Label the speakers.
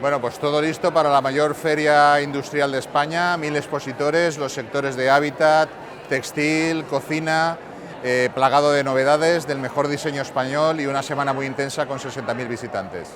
Speaker 1: Bueno, pues todo listo para la mayor feria industrial de España, 1000 expositores, los sectores de hábitat, textil, cocina, plagado de novedades, del mejor diseño español y una semana muy intensa con 60.000 visitantes.